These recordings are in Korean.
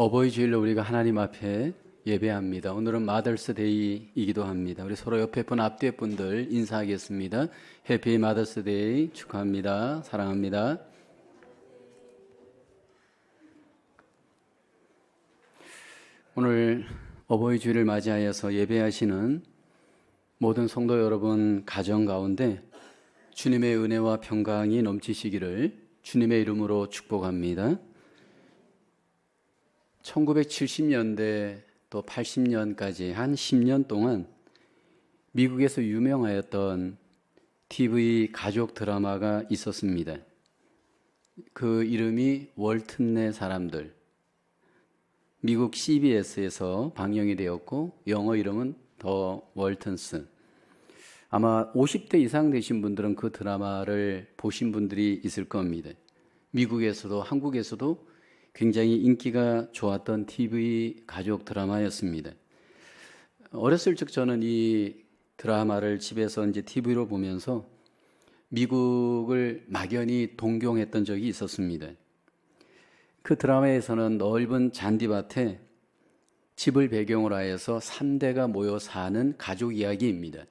어버이 주일로 우리가 하나님 앞에 예배합니다. 오늘은 마더스데이이기도 합니다. 우리 서로 옆에 분 앞뒤에 분들 인사하겠습니다. 해피 마더스데이 축하합니다. 사랑합니다. 오늘 어버이 주일을 맞이하여서 예배하시는 모든 성도 여러분 가정 가운데 주님의 은혜와 평강이 넘치시기를 주님의 이름으로 축복합니다. 1970년대 또 80년까지 한 10년 동안 미국에서 유명하였던 TV 가족 드라마가 있었습니다. 그 이름이 월튼네 사람들. 미국 CBS에서 방영이 되었고 영어 이름은 더 월튼스. 아마 50대 이상 되신 분들은 그 드라마를 보신 분들이 있을 겁니다. 미국에서도 한국에서도 굉장히 인기가 좋았던 TV 가족 드라마였습니다. 어렸을 적 저는 이 드라마를 집에서 이제 TV로 보면서 미국을 막연히 동경했던 적이 있었습니다. 그 드라마에서는 넓은 잔디밭에 집을 배경으로 하여서 3대가 모여 사는 가족 이야기입니다.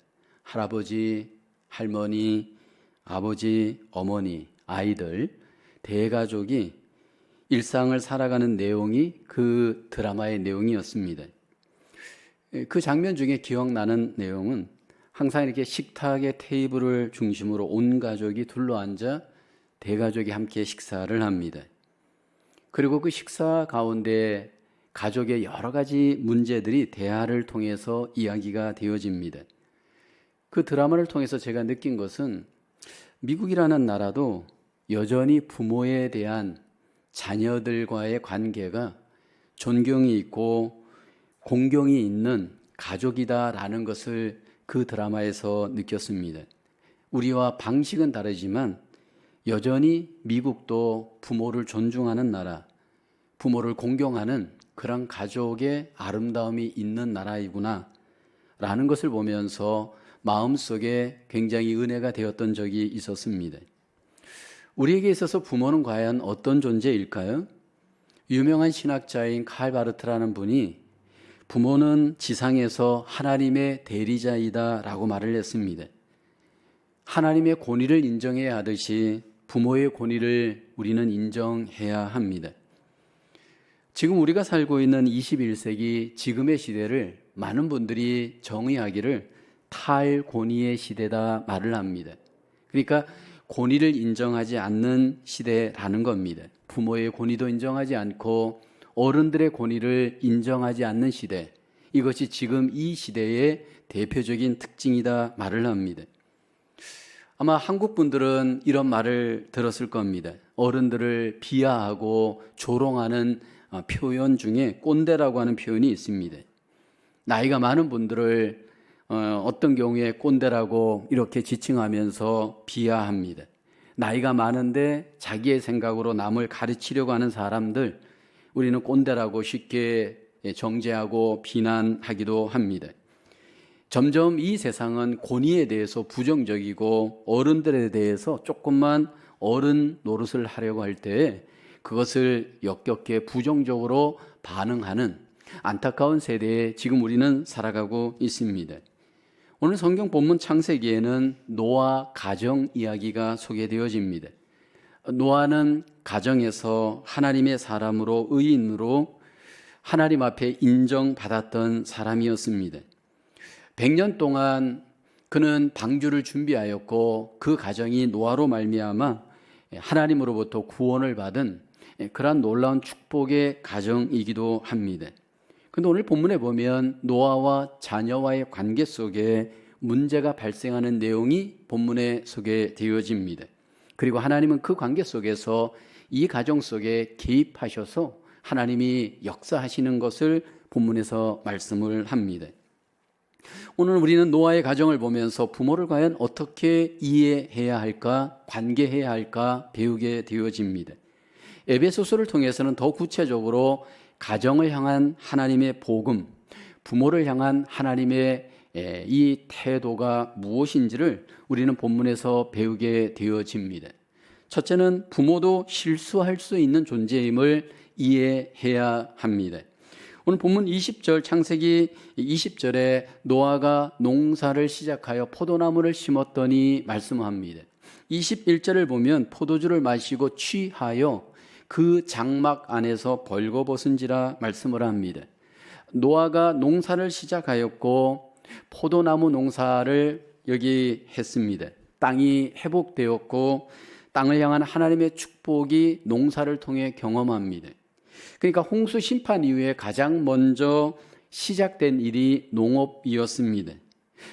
할아버지, 할머니, 아버지, 어머니, 아이들, 대가족이 일상을 살아가는 내용이 그 드라마의 내용이었습니다. 그 장면 중에 기억나는 내용은 항상 이렇게 식탁의 테이블을 중심으로 온 가족이 둘러앉아 대가족이 함께 식사를 합니다. 그리고 그 식사 가운데 가족의 여러 가지 문제들이 대화를 통해서 이야기가 되어집니다. 그 드라마를 통해서 제가 느낀 것은 미국이라는 나라도 여전히 부모에 대한 자녀들과의 관계가 존경이 있고 공경이 있는 가족이다라는 것을 그 드라마에서 느꼈습니다. 우리와 방식은 다르지만 여전히 미국도 부모를 존중하는 나라, 부모를 공경하는 그런 가족의 아름다움이 있는 나라이구나 라는 것을 보면서 마음속에 굉장히 은혜가 되었던 적이 있었습니다. 우리에게 있어서 부모는 과연 어떤 존재일까요? 유명한 신학자인 칼 바르트라는 분이 부모는 지상에서 하나님의 대리자이다 라고 말을 했습니다. 하나님의 권위를 인정해야 하듯이 부모의 권위를 우리는 인정해야 합니다. 지금 우리가 살고 있는 21세기 지금의 시대를 많은 분들이 정의하기를 탈권위의 시대다 말을 합니다. 그러니까 권위를 인정하지 않는 시대라는 겁니다. 부모의 권위도 인정하지 않고 어른들의 권위를 인정하지 않는 시대. 이것이 지금 이 시대의 대표적인 특징이다 말을 합니다. 아마 한국 분들은 이런 말을 들었을 겁니다. 어른들을 비하하고 조롱하는 표현 중에 꼰대라고 하는 표현이 있습니다. 나이가 많은 분들을 어떤 경우에 꼰대라고 이렇게 지칭하면서 비하합니다. 나이가 많은데 자기의 생각으로 남을 가르치려고 하는 사람들, 우리는 꼰대라고 쉽게 정죄하고 비난하기도 합니다. 점점 이 세상은 권위에 대해서 부정적이고 어른들에 대해서 조금만 어른 노릇을 하려고 할 때 그것을 역겹게 부정적으로 반응하는 안타까운 세대에 지금 우리는 살아가고 있습니다. 오늘 성경 본문 창세기에는 노아 가정 이야기가 소개되어집니다. 노아는 가정에서 하나님의 사람으로 의인으로 하나님 앞에 인정받았던 사람이었습니다. 100년 동안 그는 방주를 준비하였고 그 가정이 노아로 말미암아 하나님으로부터 구원을 받은 그러한 놀라운 축복의 가정이기도 합니다. 근데 오늘 본문에 보면 노아와 자녀와의 관계 속에 문제가 발생하는 내용이 본문에 소개되어집니다. 그리고 하나님은 그 관계 속에서 이 가정 속에 개입하셔서 하나님이 역사하시는 것을 본문에서 말씀을 합니다. 오늘 우리는 노아의 가정을 보면서 부모를 과연 어떻게 이해해야 할까, 관계해야 할까 배우게 되어집니다. 에베소서를 통해서는 더 구체적으로 가정을 향한 하나님의 복음, 부모를 향한 하나님의 이 태도가 무엇인지를 우리는 본문에서 배우게 되어집니다. 첫째는 부모도 실수할 수 있는 존재임을 이해해야 합니다. 오늘 본문 20절, 창세기 20절에 노아가 농사를 시작하여 포도나무를 심었더니 말씀합니다. 21절을 보면 포도주를 마시고 취하여 그 장막 안에서 벌거벗은지라 말씀을 합니다. 노아가 농사를 시작하였고 포도나무 농사를 여기 했습니다. 땅이 회복되었고 땅을 향한 하나님의 축복이 농사를 통해 경험합니다. 그러니까 홍수 심판 이후에 가장 먼저 시작된 일이 농업이었습니다.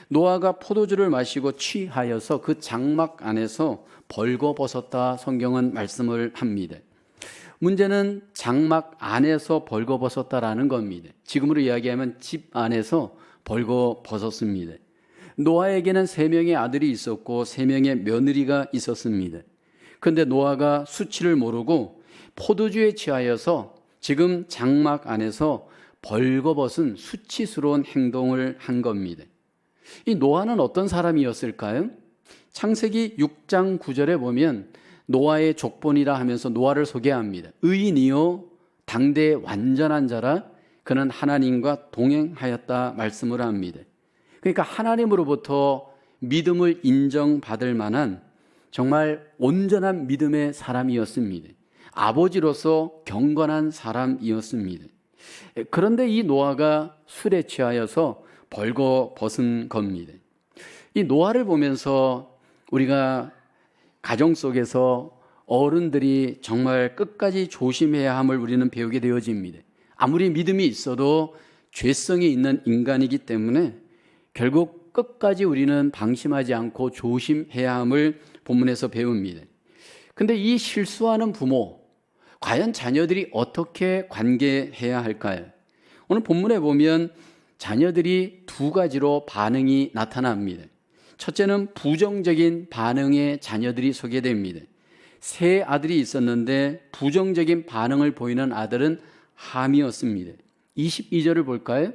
노아가 포도주를 마시고 취하여서 그 장막 안에서 벌거벗었다 성경은 말씀을 합니다. 문제는 장막 안에서 벌거벗었다라는 겁니다. 지금으로 이야기하면 집 안에서 벌거벗었습니다. 노아에게는 3명의 아들이 있었고 3명의 며느리가 있었습니다. 그런데 노아가 수치를 모르고 포도주에 취하여서 지금 장막 안에서 벌거벗은 수치스러운 행동을 한 겁니다. 이 노아는 어떤 사람이었을까요? 창세기 6장 9절에 보면 노아의 족본이라 하면서 노아를 소개합니다. 의인이요 당대 완전한 자라 그는 하나님과 동행하였다 말씀을 합니다. 그러니까 하나님으로부터 믿음을 인정받을 만한 정말 온전한 믿음의 사람이었습니다. 아버지로서 경건한 사람이었습니다. 그런데 이 노아가 술에 취하여서 벌거벗은 겁니다. 이 노아를 보면서 우리가 가정 속에서 어른들이 정말 끝까지 조심해야 함을 우리는 배우게 되어집니다. 아무리 믿음이 있어도 죄성이 있는 인간이기 때문에 결국 끝까지 우리는 방심하지 않고 조심해야 함을 본문에서 배웁니다. 근데 이 실수하는 부모, 과연 자녀들이 어떻게 관계해야 할까요? 오늘 본문에 보면 자녀들이 2가지로 반응이 나타납니다. 첫째는 부정적인 반응의 자녀들이 소개됩니다. 3 아들이 있었는데 부정적인 반응을 보이는 아들은 함이었습니다. 22절을 볼까요?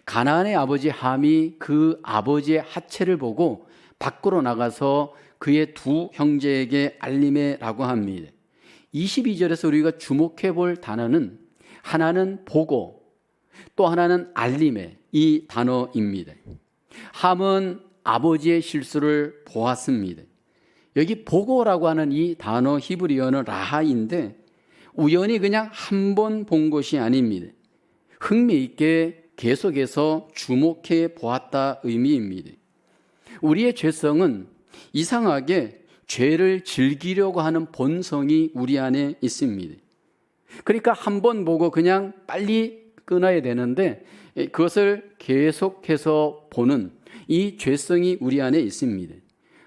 가나안의 아버지 함이 그 아버지의 하체를 보고 밖으로 나가서 그의 2 형제에게 알림해라고 합니다. 22절에서 우리가 주목해 볼 단어는 하나는 보고 또 하나는 알림해 이 단어입니다. 함은 아버지의 실수를 보았습니다. 여기 보고라고 하는 이 단어 히브리어는 라하인데 우연히 그냥 한 번 본 것이 아닙니다. 흥미있게 계속해서 주목해 보았다 의미입니다. 우리의 죄성은 이상하게 죄를 즐기려고 하는 본성이 우리 안에 있습니다. 그러니까 한 번 보고 그냥 빨리 끊어야 되는데 그것을 계속해서 보는 이 죄성이 우리 안에 있습니다.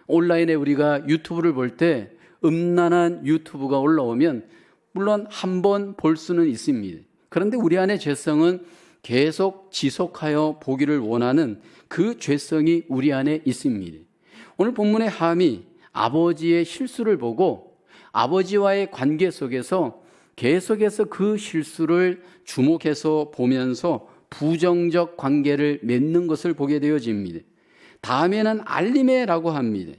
온라인에 우리가 유튜브를 볼 때 음란한 유튜브가 올라오면 물론 한 번 볼 수는 있습니다. 그런데 우리 안의 죄성은 계속 지속하여 보기를 원하는 그 죄성이 우리 안에 있습니다. 오늘 본문의 함이 아버지의 실수를 보고 아버지와의 관계 속에서 계속해서 그 실수를 주목해서 보면서 부정적 관계를 맺는 것을 보게 되어집니다. 다음에는 알림해라고 합니다.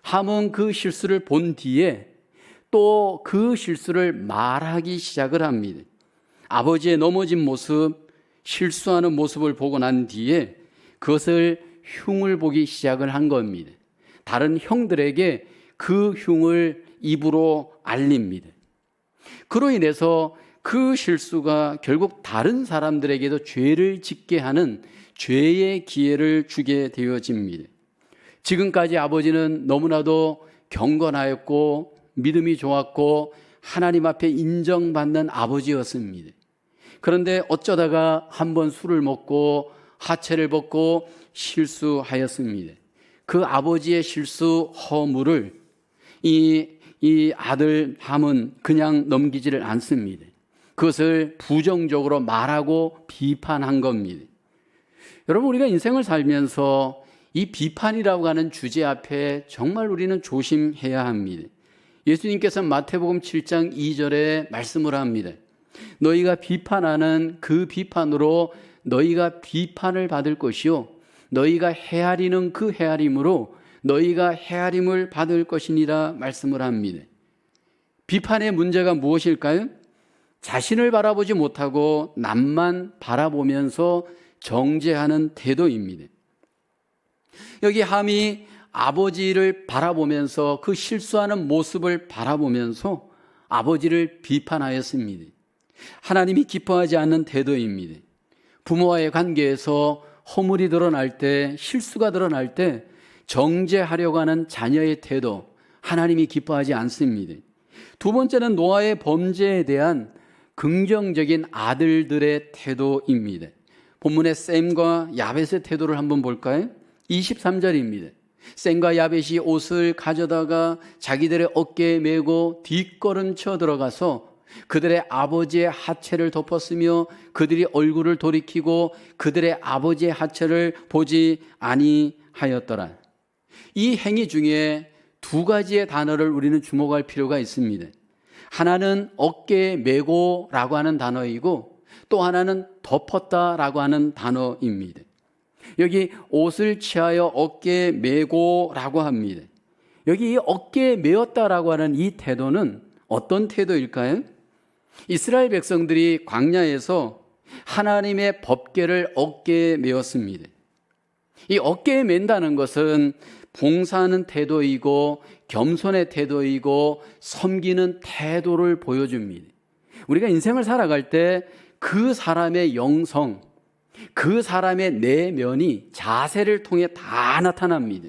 함은 그 실수를 본 뒤에 또 그 실수를 말하기 시작을 합니다. 아버지의 넘어진 모습, 실수하는 모습을 보고 난 뒤에 그것을 흉을 보기 시작을 한 겁니다. 다른 형들에게 그 흉을 입으로 알립니다. 그로 인해서 그 실수가 결국 다른 사람들에게도 죄를 짓게 하는 죄의 기회를 주게 되어집니다. 지금까지 아버지는 너무나도 경건하였고 믿음이 좋았고 하나님 앞에 인정받는 아버지였습니다. 그런데 어쩌다가 한번 술을 먹고 하체를 벗고 실수하였습니다. 그 아버지의 실수 허물을 이 아들 함은 그냥 넘기지를 않습니다. 그것을 부정적으로 말하고 비판한 겁니다. 여러분, 우리가 인생을 살면서 이 비판이라고 하는 주제 앞에 정말 우리는 조심해야 합니다. 예수님께서 마태복음 7장 2절에 말씀을 합니다. 너희가 비판하는 그 비판으로 너희가 비판을 받을 것이요 너희가 헤아리는 그 헤아림으로 너희가 헤아림을 받을 것이니라 말씀을 합니다. 비판의 문제가 무엇일까요? 자신을 바라보지 못하고 남만 바라보면서 정죄하는 태도입니다. 여기 함이 아버지를 바라보면서 그 실수하는 모습을 바라보면서 아버지를 비판하였습니다. 하나님이 기뻐하지 않는 태도입니다. 부모와의 관계에서 허물이 드러날 때, 실수가 드러날 때 정죄하려고 하는 자녀의 태도, 하나님이 기뻐하지 않습니다. 두 번째는 노아의 범죄에 대한 긍정적인 아들들의 태도입니다. 본문의 셈과 야벳의 태도를 한번 볼까요? 23절입니다. 셈과 야벳이 옷을 가져다가 자기들의 어깨에 메고 뒷걸음쳐 들어가서 그들의 아버지의 하체를 덮었으며 그들이 얼굴을 돌이키고 그들의 아버지의 하체를 보지 아니하였더라. 이 행위 중에 두 가지의 단어를 우리는 주목할 필요가 있습니다. 하나는 어깨에 메고라고 하는 단어이고 또 하나는 덮었다라고 하는 단어입니다. 여기 옷을 취하여 어깨에 메고라고 합니다. 여기 어깨에 메었다라고 하는 이 태도는 어떤 태도일까요? 이스라엘 백성들이 광야에서 하나님의 법궤를 어깨에 메었습니다. 이 어깨에 맨다는 것은 봉사하는 태도이고 겸손의 태도이고 섬기는 태도를 보여줍니다. 우리가 인생을 살아갈 때 그 사람의 영성, 그 사람의 내면이 자세를 통해 다 나타납니다.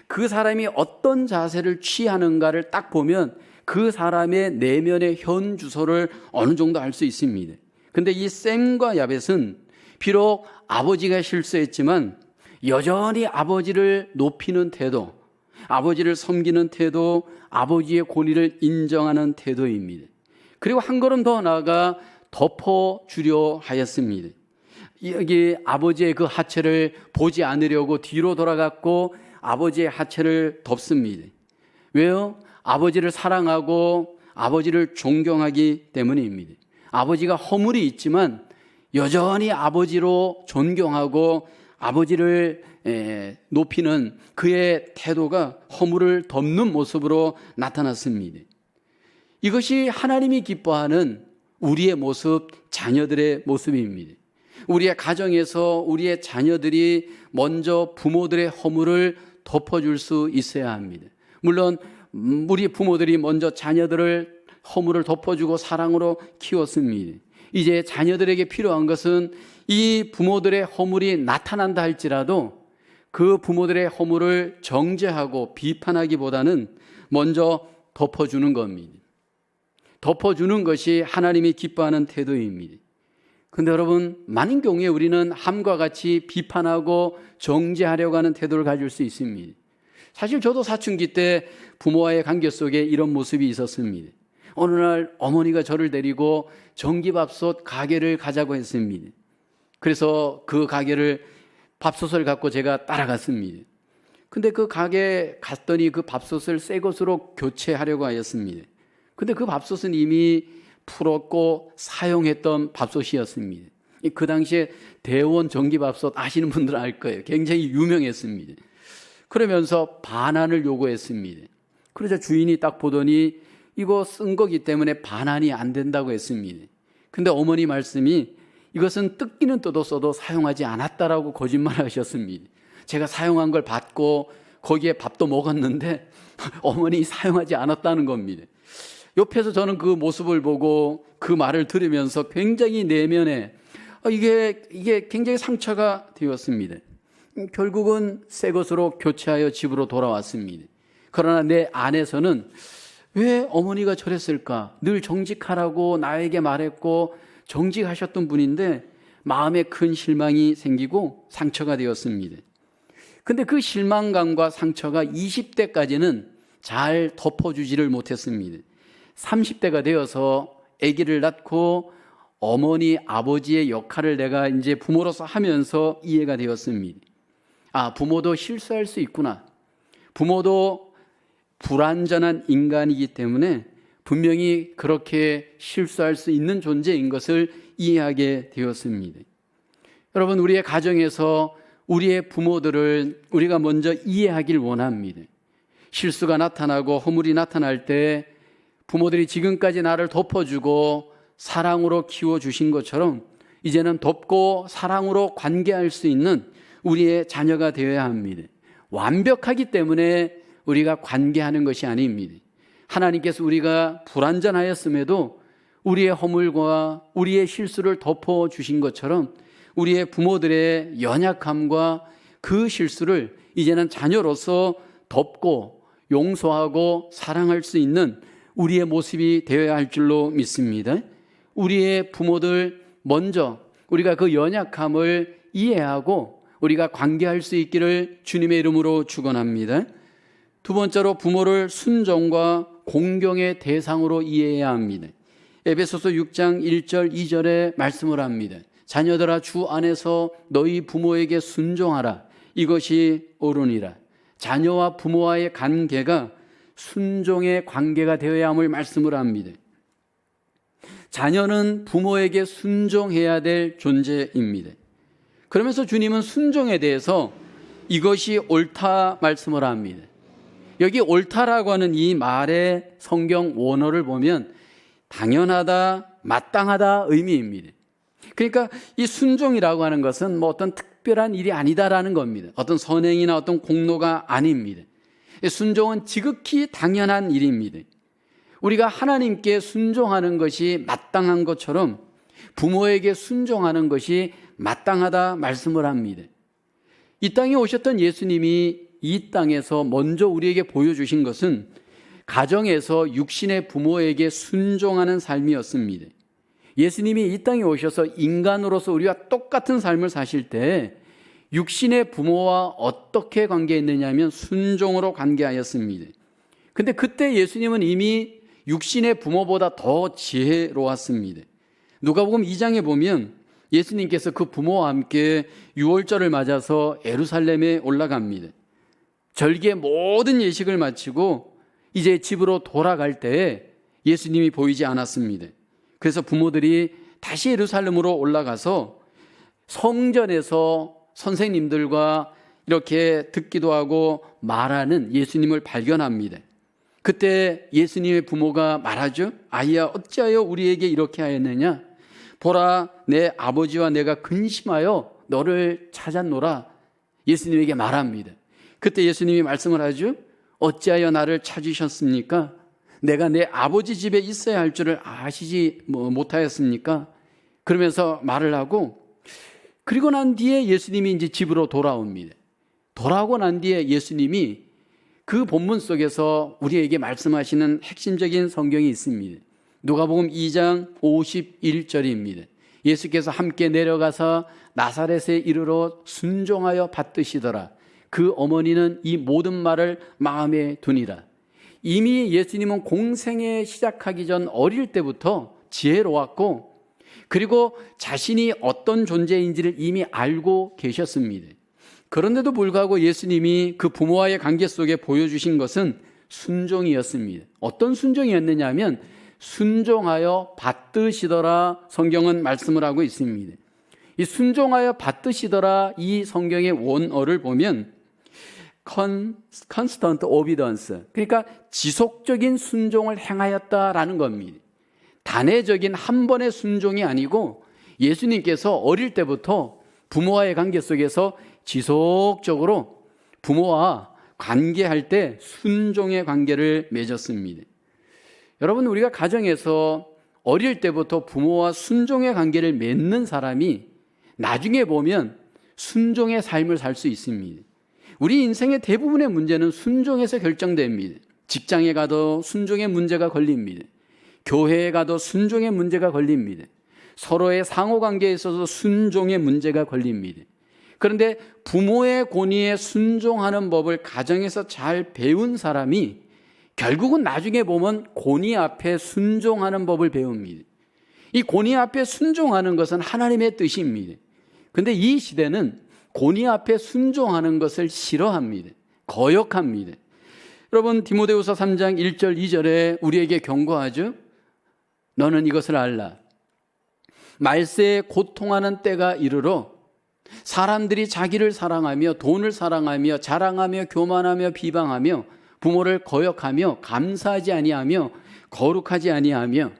그 사람이 어떤 자세를 취하는가를 딱 보면 그 사람의 내면의 현 주소를 어느 정도 알 수 있습니다. 그런데 이 셈과 야벳은 비록 아버지가 실수했지만 여전히 아버지를 높이는 태도, 아버지를 섬기는 태도, 아버지의 권위를 인정하는 태도입니다. 그리고 한 걸음 더 나아가 덮어주려 하였습니다. 여기 아버지의 그 하체를 보지 않으려고 뒤로 돌아갔고 아버지의 하체를 덮습니다. 왜요? 아버지를 사랑하고 아버지를 존경하기 때문입니다. 아버지가 허물이 있지만 여전히 아버지로 존경하고 아버지를 높이는 그의 태도가 허물을 덮는 모습으로 나타났습니다. 이것이 하나님이 기뻐하는 우리의 모습, 자녀들의 모습입니다. 우리의 가정에서 우리의 자녀들이 먼저 부모들의 허물을 덮어줄 수 있어야 합니다. 물론 우리 부모들이 먼저 자녀들을 허물을 덮어주고 사랑으로 키웠습니다. 이제 자녀들에게 필요한 것은 이 부모들의 허물이 나타난다 할지라도 그 부모들의 허물을 정죄하고 비판하기보다는 먼저 덮어주는 겁니다. 덮어주는 것이 하나님이 기뻐하는 태도입니다. 그런데 여러분, 많은 경우에 우리는 함과 같이 비판하고 정죄하려고 하는 태도를 가질 수 있습니다. 사실 저도 사춘기 때 부모와의 관계 속에 이런 모습이 있었습니다. 어느 날 어머니가 저를 데리고 전기밥솥 가게를 가자고 했습니다. 그래서 그 가게를 밥솥을 갖고 제가 따라갔습니다. 근데 그 가게 갔더니 그 밥솥을 새 것으로 교체하려고 하였습니다. 근데 그 밥솥은 이미 풀었고 사용했던 밥솥이었습니다. 그 당시에 대원 전기밥솥 아시는 분들은 알 거예요. 굉장히 유명했습니다. 그러면서 반환을 요구했습니다. 그러자 주인이 딱 보더니 이거 쓴 거기 때문에 반환이 안 된다고 했습니다. 근데 어머니 말씀이 이것은 뜯기는 뜯었어도 사용하지 않았다라고 거짓말하셨습니다. 제가 사용한 걸 받고 거기에 밥도 먹었는데 어머니 사용하지 않았다는 겁니다. 옆에서 저는 그 모습을 보고 그 말을 들으면서 굉장히 내면에 이게 굉장히 상처가 되었습니다. 결국은 새 것으로 교체하여 집으로 돌아왔습니다. 그러나 내 안에서는 왜 어머니가 저랬을까? 늘 정직하라고 나에게 말했고 정직하셨던 분인데 마음에 큰 실망이 생기고 상처가 되었습니다. 근데 그 실망감과 상처가 20대까지는 잘 덮어주지를 못했습니다. 30대가 되어서 아기를 낳고 어머니, 아버지의 역할을 내가 이제 부모로서 하면서 이해가 되었습니다. 아, 부모도 실수할 수 있구나. 부모도 불완전한 인간이기 때문에 분명히 그렇게 실수할 수 있는 존재인 것을 이해하게 되었습니다. 여러분, 우리의 가정에서 우리의 부모들을 우리가 먼저 이해하길 원합니다. 실수가 나타나고 허물이 나타날 때 부모들이 지금까지 나를 덮어주고 사랑으로 키워주신 것처럼 이제는 돕고 사랑으로 관계할 수 있는 우리의 자녀가 되어야 합니다. 완벽하기 때문에 우리가 관계하는 것이 아닙니다. 하나님께서 우리가 불완전하였음에도 우리의 허물과 우리의 실수를 덮어주신 것처럼 우리의 부모들의 연약함과 그 실수를 이제는 자녀로서 덮고 용서하고 사랑할 수 있는 우리의 모습이 되어야 할 줄로 믿습니다. 우리의 부모들 먼저 우리가 그 연약함을 이해하고 우리가 관계할 수 있기를 주님의 이름으로 축원합니다. 두 번째로 부모를 순종과 공경의 대상으로 이해해야 합니다. 에베소서 6장 1절 2절에 말씀을 합니다. 자녀들아 주 안에서 너희 부모에게 순종하라. 이것이 옳으니라. 자녀와 부모와의 관계가 순종의 관계가 되어야 함을 말씀을 합니다. 자녀는 부모에게 순종해야 될 존재입니다. 그러면서 주님은 순종에 대해서 이것이 옳다 말씀을 합니다. 여기 옳다라고 하는 이 말의 성경 원어를 보면 당연하다, 마땅하다 의미입니다. 그러니까 이 순종이라고 하는 것은 뭐 어떤 특별한 일이 아니다라는 겁니다. 어떤 선행이나 어떤 공로가 아닙니다. 순종은 지극히 당연한 일입니다. 우리가 하나님께 순종하는 것이 마땅한 것처럼 부모에게 순종하는 것이 마땅하다 말씀을 합니다. 이 땅에 오셨던 예수님이 이 땅에서 먼저 우리에게 보여주신 것은 가정에서 육신의 부모에게 순종하는 삶이었습니다. 예수님이 이 땅에 오셔서 인간으로서 우리와 똑같은 삶을 사실 때 육신의 부모와 어떻게 관계했느냐 하면 순종으로 관계하였습니다. 근데 그때 예수님은 이미 육신의 부모보다 더 지혜로웠습니다. 누가복음 2장에 보면 예수님께서 그 부모와 함께 유월절을 맞아서 예루살렘에 올라갑니다. 절기의 모든 예식을 마치고 이제 집으로 돌아갈 때에 예수님이 보이지 않았습니다. 그래서 부모들이 다시 예루살렘으로 올라가서 성전에서 선생님들과 이렇게 듣기도 하고 말하는 예수님을 발견합니다. 그때 예수님의 부모가 말하죠. 아이야 어찌하여 우리에게 이렇게 하였느냐. 보라 내 아버지와 내가 근심하여 너를 찾았노라. 예수님에게 말합니다. 그때 예수님이 말씀을 하죠. 어찌하여 나를 찾으셨습니까? 내가 내 아버지 집에 있어야 할 줄을 아시지 못하였습니까? 그러면서 말을 하고 그리고 난 뒤에 예수님이 이제 집으로 돌아옵니다. 돌아오고 난 뒤에 예수님이 그 본문 속에서 우리에게 말씀하시는 핵심적인 성경이 있습니다. 누가복음 2장 51절입니다. 예수께서 함께 내려가서 나사렛에 이르러 순종하여 받드시더라. 그 어머니는 이 모든 말을 마음에 두니라. 이미 예수님은 공생애 시작하기 전 어릴 때부터 지혜로웠고 그리고 자신이 어떤 존재인지를 이미 알고 계셨습니다. 그런데도 불구하고 예수님이 그 부모와의 관계 속에 보여주신 것은 순종이었습니다. 어떤 순종이었느냐 하면 순종하여 받드시더라 성경은 말씀을 하고 있습니다. 이 순종하여 받드시더라 이 성경의 원어를 보면 constant obedience, 그러니까 지속적인 순종을 행하였다라는 겁니다. 단회적인 한 번의 순종이 아니고 예수님께서 어릴 때부터 부모와의 관계 속에서 지속적으로 부모와 관계할 때 순종의 관계를 맺었습니다. 여러분 우리가 가정에서 어릴 때부터 부모와 순종의 관계를 맺는 사람이 나중에 보면 순종의 삶을 살 수 있습니다. 우리 인생의 대부분의 문제는 순종에서 결정됩니다. 직장에 가도 순종의 문제가 걸립니다. 교회에 가도 순종의 문제가 걸립니다. 서로의 상호관계에 있어서 순종의 문제가 걸립니다. 그런데 부모의 권위에 순종하는 법을 가정에서 잘 배운 사람이 결국은 나중에 보면 권위 앞에 순종하는 법을 배웁니다. 이 권위 앞에 순종하는 것은 하나님의 뜻입니다. 그런데 이 시대는 권위 앞에 순종하는 것을 싫어합니다. 거역합니다. 여러분 디모데후서 3장 1절 2절에 우리에게 경고하죠. 너는 이것을 알라. 말세에 고통하는 때가 이르러 사람들이 자기를 사랑하며 돈을 사랑하며 자랑하며 교만하며 비방하며 부모를 거역하며 감사하지 아니하며 거룩하지 아니하며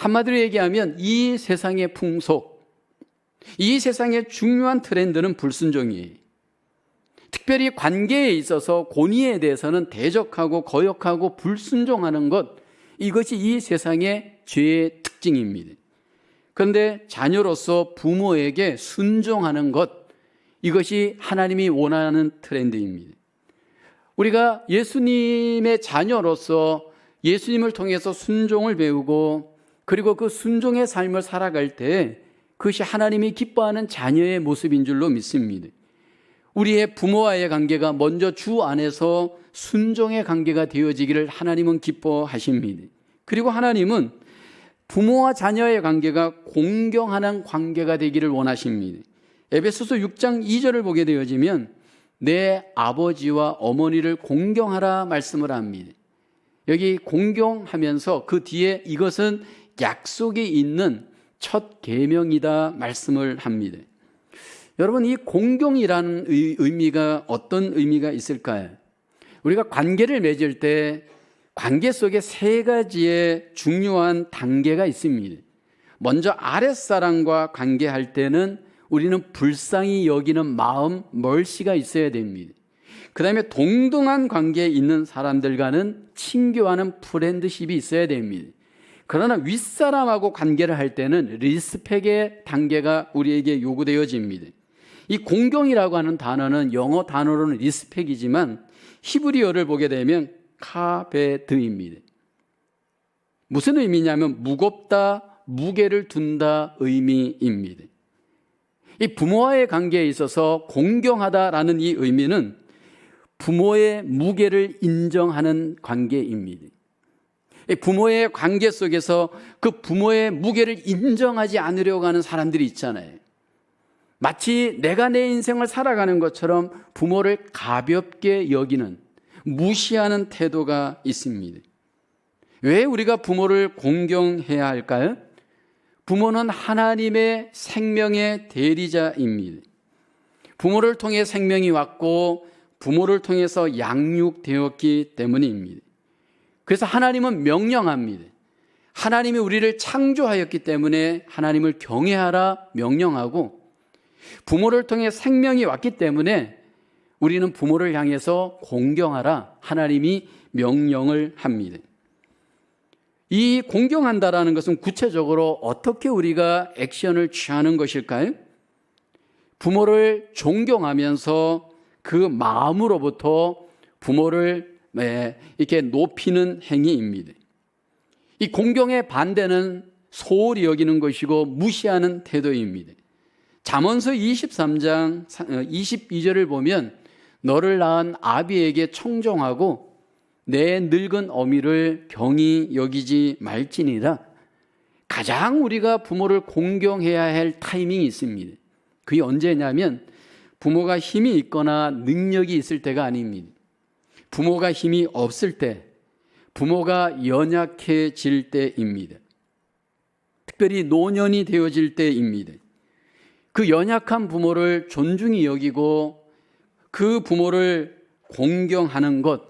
한마디로 얘기하면 이 세상의 풍속, 이 세상의 중요한 트렌드는 불순종이에요. 특별히 관계에 있어서 권위에 대해서는 대적하고 거역하고 불순종하는 것, 이것이 이 세상의 죄의 특징입니다. 그런데 자녀로서 부모에게 순종하는 것, 이것이 하나님이 원하는 트렌드입니다. 우리가 예수님의 자녀로서 예수님을 통해서 순종을 배우고 그리고 그 순종의 삶을 살아갈 때 그것이 하나님이 기뻐하는 자녀의 모습인 줄로 믿습니다. 우리의 부모와의 관계가 먼저 주 안에서 순종의 관계가 되어지기를 하나님은 기뻐하십니다. 그리고 하나님은 부모와 자녀의 관계가 공경하는 관계가 되기를 원하십니다. 에베소서 6장 2절을 보게 되어지면 내 아버지와 어머니를 공경하라 말씀을 합니다. 여기 공경하면서 그 뒤에 이것은 약속이 있는 첫 계명이다 말씀을 합니다. 여러분, 이 공경이라는 의미가 어떤 의미가 있을까요? 우리가 관계를 맺을 때 관계 속에 세 가지의 중요한 단계가 있습니다. 먼저 아랫사람과 관계할 때는 우리는 불쌍히 여기는 마음, 멀씨가 있어야 됩니다. 그 다음에 동등한 관계에 있는 사람들과는 친교하는 프렌드십이 있어야 됩니다. 그러나 윗사람하고 관계를 할 때는 리스펙의 단계가 우리에게 요구되어집니다. 이 공경이라고 하는 단어는 영어 단어로는 리스펙이지만 히브리어를 보게 되면 카베드입니다. 무슨 의미냐면 무겁다, 무게를 둔다 의미입니다. 이 부모와의 관계에 있어서 공경하다라는 이 의미는 부모의 무게를 인정하는 관계입니다. 부모의 관계 속에서 그 부모의 무게를 인정하지 않으려고 하는 사람들이 있잖아요. 마치 내가 내 인생을 살아가는 것처럼 부모를 가볍게 여기는, 무시하는 태도가 있습니다. 왜 우리가 부모를 공경해야 할까요? 부모는 하나님의 생명의 대리자입니다. 부모를 통해 생명이 왔고 부모를 통해서 양육되었기 때문입니다. 그래서 하나님은 명령합니다. 하나님이 우리를 창조하였기 때문에 하나님을 경외하라 명령하고, 부모를 통해 생명이 왔기 때문에 우리는 부모를 향해서 공경하라 하나님이 명령을 합니다. 이 공경한다라는 것은 구체적으로 어떻게 우리가 액션을 취하는 것일까요? 부모를 존경하면서 그 마음으로부터 부모를 이렇게 높이는 행위입니다. 이 공경의 반대는 소홀히 여기는 것이고 무시하는 태도입니다. 잠언서 23장 22절을 보면 너를 낳은 아비에게 청종하고 내 늙은 어미를 경히 여기지 말지니라. 가장 우리가 부모를 공경해야 할 타이밍이 있습니다. 그게 언제냐면 부모가 힘이 있거나 능력이 있을 때가 아닙니다. 부모가 힘이 없을 때, 부모가 연약해질 때입니다. 특별히 노년이 되어질 때입니다. 그 연약한 부모를 존중히 여기고 그 부모를 공경하는 것,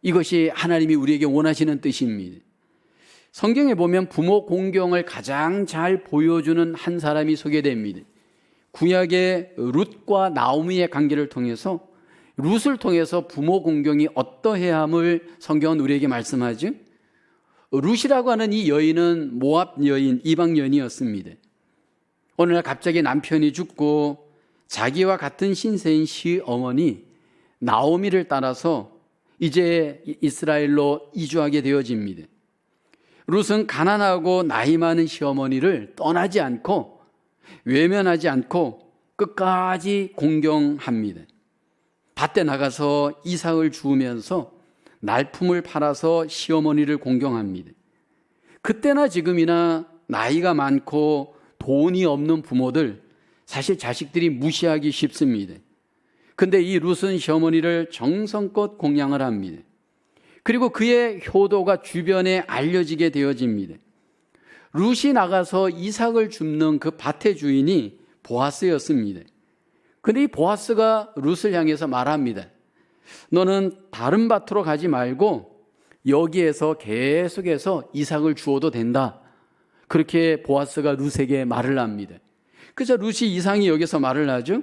이것이 하나님이 우리에게 원하시는 뜻입니다. 성경에 보면 부모 공경을 가장 잘 보여주는 한 사람이 소개됩니다. 구약의 룻과 나오미의 관계를 통해서, 룻을 통해서 부모 공경이 어떠해야 함을 성경은 우리에게 말씀하죠. 룻이라고 하는 이 여인은 모압 여인, 이방 여인이었습니다. 어느 날 갑자기 남편이 죽고 자기와 같은 신세인 시어머니 나오미를 따라서 이제 이스라엘로 이주하게 되어집니다. 룻은 가난하고 나이 많은 시어머니를 떠나지 않고 외면하지 않고 끝까지 공경합니다. 밭에 나가서 이삭을 주우면서 날품을 팔아서 시어머니를 공경합니다. 그때나 지금이나 나이가 많고 돈이 없는 부모들, 사실 자식들이 무시하기 쉽습니다. 근데 이 룻은 시어머니를 정성껏 공양을 합니다. 그리고 그의 효도가 주변에 알려지게 되어집니다. 룻이 나가서 이삭을 줍는 그 밭의 주인이 보아스였습니다. 근데 이 보아스가 룻을 향해서 말합니다. 너는 다른 밭으로 가지 말고 여기에서 계속해서 이삭을 주어도 된다. 그렇게 보아스가 룻에게 말을 합니다. 그래서 룻이 이상히 여기서 말을 하죠.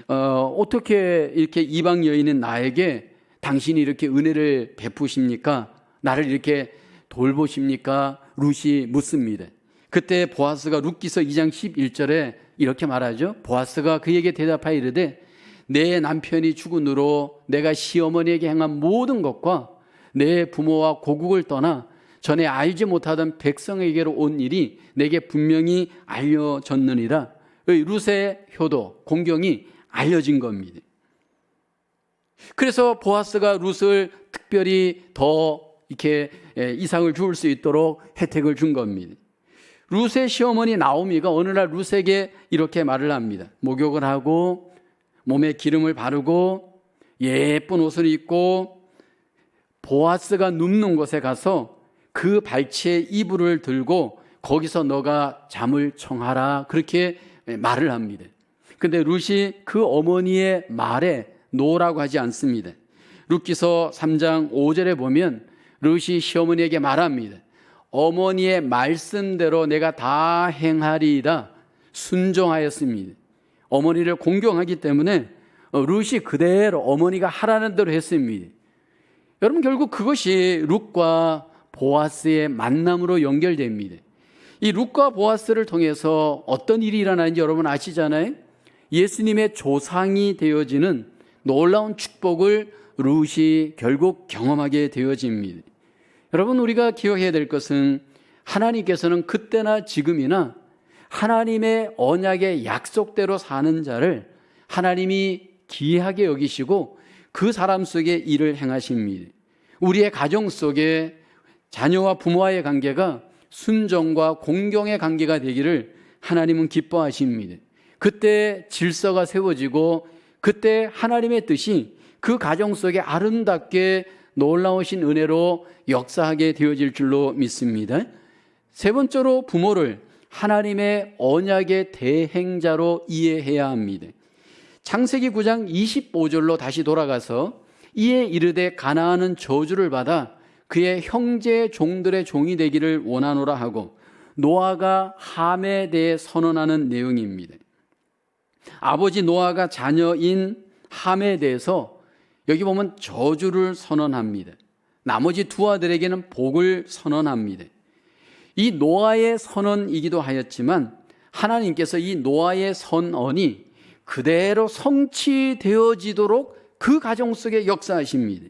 어떻게 이렇게 이방 여인인 나에게 당신이 이렇게 은혜를 베푸십니까? 나를 이렇게 돌보십니까? 룻이 묻습니다. 그때 보아스가 룻기서 2장 11절에 이렇게 말하죠. 보아스가 그에게 대답하여 이르되 내 남편이 죽은 후로 내가 시어머니에게 행한 모든 것과 내 부모와 고국을 떠나 전에 알지 못하던 백성에게로 온 일이 내게 분명히 알려졌느니라. 룻의 효도, 공경이 알려진 겁니다. 그래서 보아스가 룻을 특별히 더 이렇게 이상을 주울 수 있도록 혜택을 준 겁니다. 룻의 시어머니 나오미가 어느 날 룻에게 이렇게 말을 합니다. 목욕을 하고 몸에 기름을 바르고 예쁜 옷을 입고 보아스가 눕는 곳에 가서 그 발치에 이불을 들고 거기서 너가 잠을 청하라, 그렇게 말을 합니다. 근데 룻이 그 어머니의 말에 노라고 하지 않습니다. 룻기서 3장 5절에 보면 룻이 시어머니에게 말합니다. 어머니의 말씀대로 내가 다 행하리이다. 순종하였습니다. 어머니를 공경하기 때문에 룻이 그대로 어머니가 하라는 대로 했습니다. 여러분, 결국 그것이 룻과 보아스의 만남으로 연결됩니다. 이 룻과 보아스를 통해서 어떤 일이 일어나는지 여러분 아시잖아요. 예수님의 조상이 되어지는 놀라운 축복을 룻이 결국 경험하게 되어집니다. 여러분, 우리가 기억해야 될 것은 하나님께서는 그때나 지금이나 하나님의 언약의 약속대로 사는 자를 하나님이 귀하게 여기시고 그 사람 속에 일을 행하십니다. 우리의 가정 속에 자녀와 부모와의 관계가 순종과 공경의 관계가 되기를 하나님은 기뻐하십니다. 그때 질서가 세워지고 그때 하나님의 뜻이 그 가정 속에 아름답게 놀라우신 은혜로 역사하게 되어질 줄로 믿습니다. 세 번째로 부모를 하나님의 언약의 대행자로 이해해야 합니다. 창세기 9장 25절로 다시 돌아가서 이에 이르되 가나안은 저주를 받아 그의 형제의 종들의 종이 되기를 원하노라 하고 노아가 함에 대해 선언하는 내용입니다. 아버지 노아가 자녀인 함에 대해서 여기 보면 저주를 선언합니다. 나머지 두 아들에게는 복을 선언합니다. 이 노아의 선언이기도 하였지만 하나님께서 이 노아의 선언이 그대로 성취되어지도록 그 가정 속에 역사하십니다.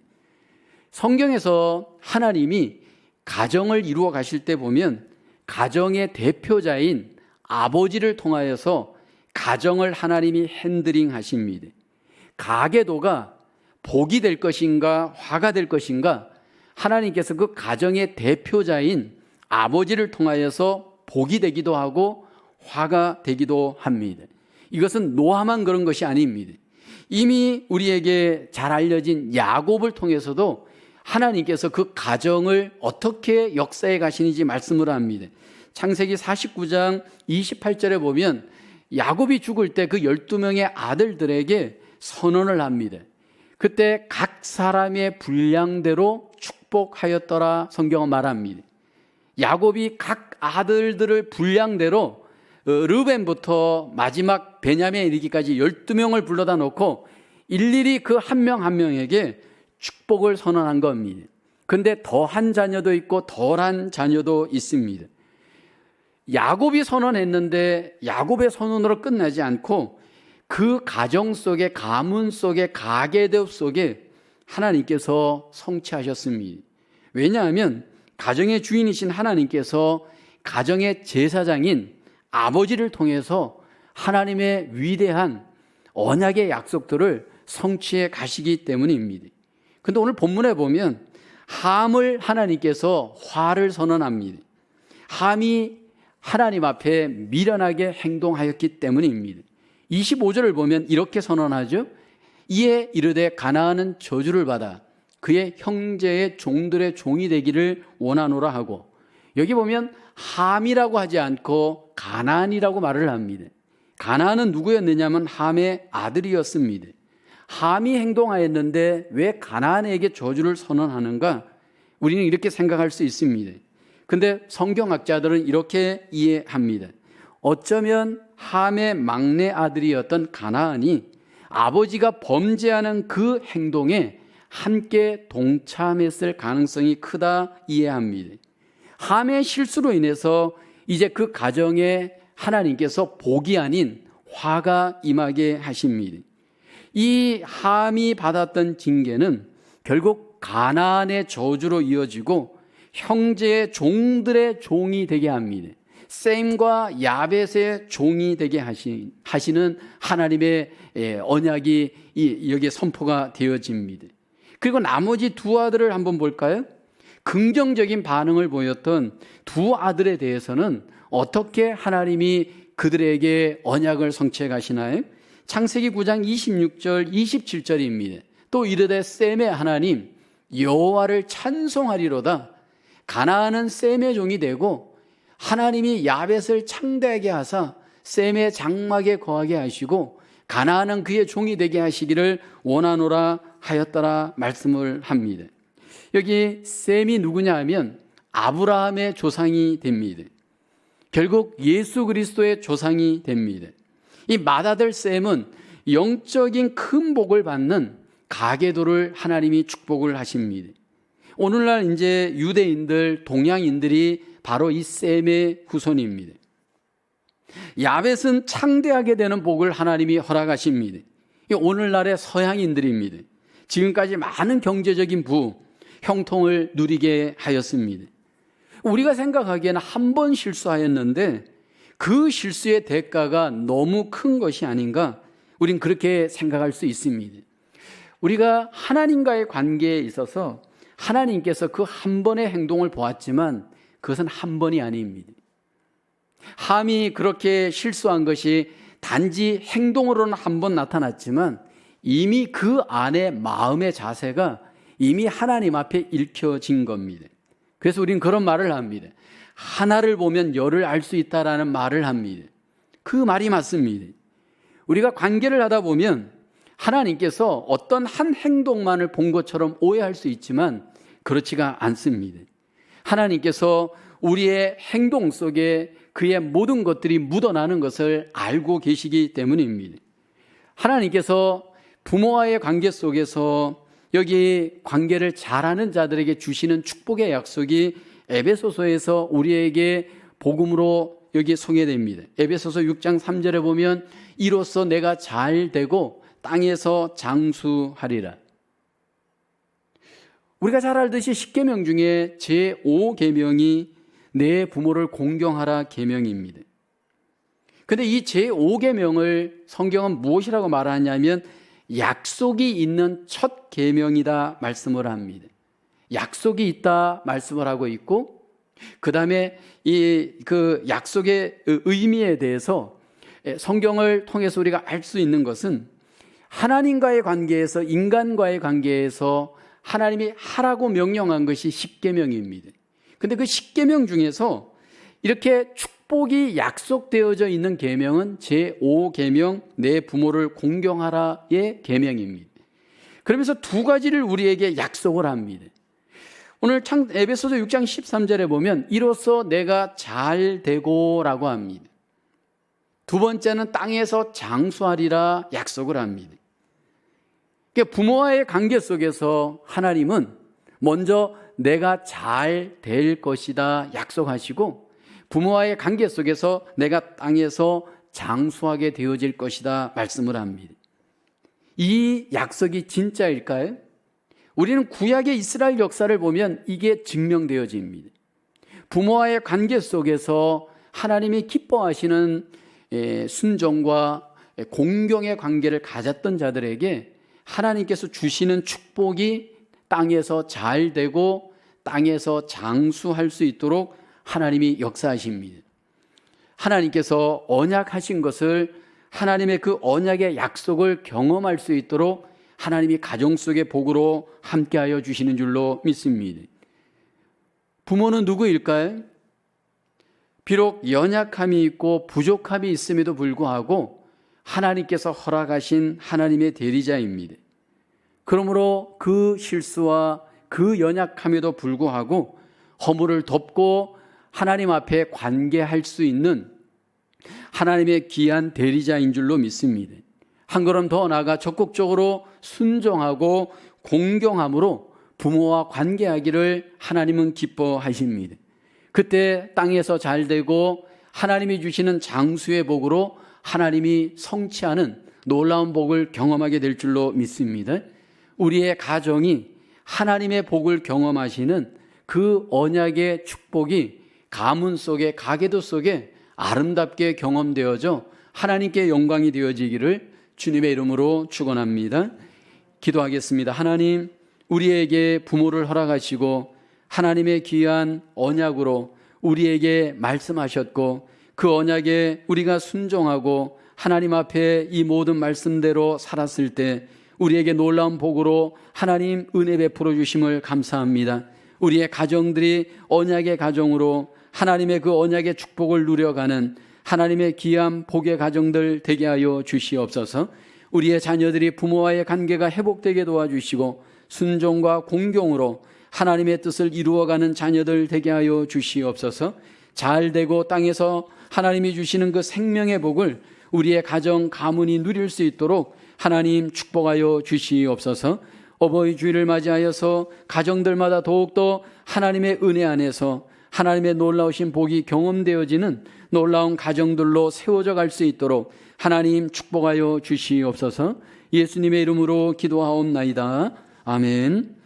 성경에서 하나님이 가정을 이루어 가실 때 보면 가정의 대표자인 아버지를 통하여서 가정을 하나님이 핸들링 하십니다. 가계도가 복이 될 것인가 화가 될 것인가 하나님께서 그 가정의 대표자인 아버지를 통하여서 복이 되기도 하고 화가 되기도 합니다. 이것은 노아만 그런 것이 아닙니다. 이미 우리에게 잘 알려진 야곱을 통해서도 하나님께서 그 가정을 어떻게 역사해 가시는지 말씀을 합니다. 창세기 49장 28절에 보면 야곱이 죽을 때 그 12명의 아들들에게 선언을 합니다. 그때 각 사람의 분량대로 축복하였더라 성경은 말합니다. 야곱이 각 아들들을 분량대로 르벤부터 마지막 베냐민에 이르기까지 12명을 불러다 놓고 일일이 그 한 명 한 명에게 축복을 선언한 겁니다. 그런데 더한 자녀도 있고 덜한 자녀도 있습니다. 야곱이 선언했는데 야곱의 선언으로 끝나지 않고 그 가정 속에 가문 속에 가계대 속에 하나님께서 성취하셨습니다. 왜냐하면 가정의 주인이신 하나님께서 가정의 제사장인 아버지를 통해서 하나님의 위대한 언약의 약속들을 성취해 가시기 때문입니다. 그런데 오늘 본문에 보면 함을 하나님께서 화를 선언합니다. 함이 하나님 앞에 미련하게 행동하였기 때문입니다. 25절을 보면 이렇게 선언하죠. 이에 이르되 가나안은 저주를 받아 그의 형제의 종들의 종이 되기를 원하노라 하고, 여기 보면 함이라고 하지 않고 가나안이라고 말을 합니다. 가나안은 누구였느냐면 함의 아들이었습니다. 함이 행동하였는데 왜 가나안에게 저주를 선언하는가? 우리는 이렇게 생각할 수 있습니다. 근데 성경학자들은 이렇게 이해합니다. 어쩌면 함의 막내 아들이었던 가나안이 아버지가 범죄하는 그 행동에 함께 동참했을 가능성이 크다 이해합니다. 함의 실수로 인해서 이제 그 가정에 하나님께서 복이 아닌 화가 임하게 하십니다. 이 함이 받았던 징계는 결국 가나안의 저주로 이어지고 형제의 종들의 종이 되게 합니다. 셈과 야벳의 종이 되게 하시는 하나님의 언약이 여기에 선포가 되어집니다. 그리고 나머지 두 아들을 한번 볼까요? 긍정적인 반응을 보였던 두 아들에 대해서는 어떻게 하나님이 그들에게 언약을 성취해 가시나요? 창세기 9장 26절 27절입니다. 또 이르되 셈의 하나님 여호와를 찬송하리로다. 가나안은 셈의 종이 되고 하나님이 야벳을 창대하게 하사 셈의 장막에 거하게 하시고 가나안은 그의 종이 되게 하시기를 원하노라 하였더라 말씀을 합니다. 여기 셈이 누구냐 하면 아브라함의 조상이 됩니다. 결국 예수 그리스도의 조상이 됩니다. 이 맏아들 셈은 영적인 큰 복을 받는 가계도를 하나님이 축복을 하십니다. 오늘날 이제 유대인들, 동양인들이 바로 이 셈의 후손입니다. 야벳은 창대하게 되는 복을 하나님이 허락하십니다. 오늘날의 서양인들입니다. 지금까지 많은 경제적인 형통을 누리게 하였습니다. 우리가 생각하기에는 한 번 실수하였는데 그 실수의 대가가 너무 큰 것이 아닌가? 우린 그렇게 생각할 수 있습니다. 우리가 하나님과의 관계에 있어서 하나님께서 그 한 번의 행동을 보았지만 그것은 한 번이 아닙니다. 함이 그렇게 실수한 것이 단지 행동으로는 한 번 나타났지만 이미 그 안에 마음의 자세가 이미 하나님 앞에 읽혀진 겁니다. 그래서 우리는 그런 말을 합니다. 하나를 보면 열을 알 수 있다라는 말을 합니다. 그 말이 맞습니다. 우리가 관계를 하다 보면 하나님께서 어떤 한 행동만을 본 것처럼 오해할 수 있지만 그렇지가 않습니다. 하나님께서 우리의 행동 속에 그의 모든 것들이 묻어나는 것을 알고 계시기 때문입니다. 하나님께서 부모와의 관계 속에서 여기 관계를 잘하는 자들에게 주시는 축복의 약속이 에베소서에서 우리에게 복음으로 여기 소개됩니다. 에베소서 6장 3절에 보면 이로써 내가 잘 되고 땅에서 장수하리라. 우리가 잘 알듯이 10계명 중에 제5계명이 내 부모를 공경하라 계명입니다. 그런데 이 제5계명을 성경은 무엇이라고 말하냐면 약속이 있는 첫 계명이다 말씀을 합니다. 약속이 있다 말씀을 하고 있고 그 다음에 그 약속의 의미에 대해서 성경을 통해서 우리가 알 수 있는 것은 하나님과의 관계에서 인간과의 관계에서 하나님이 하라고 명령한 것이 10계명입니다. 근데 그 10계명 중에서 이렇게 축복이 약속되어져 있는 계명은 제5계명 내 부모를 공경하라의 계명입니다. 그러면서 두 가지를 우리에게 약속을 합니다. 오늘 에베소서 6장 13절에 보면 이로써 내가 잘 되고라고 합니다. 두 번째는 땅에서 장수하리라 약속을 합니다. 그러니까 부모와의 관계 속에서 하나님은 먼저 내가 잘 될 것이다 약속하시고 부모와의 관계 속에서 내가 땅에서 장수하게 되어질 것이다 말씀을 합니다. 이 약속이 진짜일까요? 우리는 구약의 이스라엘 역사를 보면 이게 증명되어집니다. 부모와의 관계 속에서 하나님이 기뻐하시는 순종과 공경의 관계를 가졌던 자들에게 하나님께서 주시는 축복이 땅에서 잘 되고 땅에서 장수할 수 있도록 하나님이 역사하십니다. 하나님께서 언약하신 것을 하나님의 그 언약의 약속을 경험할 수 있도록 하나님이 가정 속의 복으로 함께하여 주시는 줄로 믿습니다. 부모는 누구일까요? 비록 연약함이 있고 부족함이 있음에도 불구하고 하나님께서 허락하신 하나님의 대리자입니다. 그러므로 그 실수와 그 연약함에도 불구하고 허물을 덮고 하나님 앞에 관계할 수 있는 하나님의 귀한 대리자인 줄로 믿습니다. 한 걸음 더 나아가 적극적으로 순종하고 공경함으로 부모와 관계하기를 하나님은 기뻐하십니다. 그때 땅에서 잘 되고 하나님이 주시는 장수의 복으로 하나님이 성취하는 놀라운 복을 경험하게 될 줄로 믿습니다. 우리의 가정이 하나님의 복을 경험하시는 그 언약의 축복이 가문 속에, 가계도 속에 아름답게 경험되어져 하나님께 영광이 되어지기를 주님의 이름으로 축원합니다. 기도하겠습니다. 하나님, 우리에게 부모를 허락하시고 하나님의 귀한 언약으로 우리에게 말씀하셨고 그 언약에 우리가 순종하고 하나님 앞에 이 모든 말씀대로 살았을 때 우리에게 놀라운 복으로 하나님 은혜 베풀어 주심을 감사합니다. 우리의 가정들이 언약의 가정으로 하나님의 그 언약의 축복을 누려가는 하나님의 귀한 복의 가정들 되게 하여 주시옵소서. 우리의 자녀들이 부모와의 관계가 회복되게 도와주시고 순종과 공경으로 하나님의 뜻을 이루어가는 자녀들 되게 하여 주시옵소서. 잘 되고 땅에서 하나님이 주시는 그 생명의 복을 우리의 가정, 가문이 누릴 수 있도록 하나님 축복하여 주시옵소서. 어버이 주일을 맞이하여서 가정들마다 더욱더 하나님의 은혜 안에서 하나님의 놀라우신 복이 경험되어지는 놀라운 가정들로 세워져 갈 수 있도록 하나님 축복하여 주시옵소서. 예수님의 이름으로 기도하옵나이다. 아멘.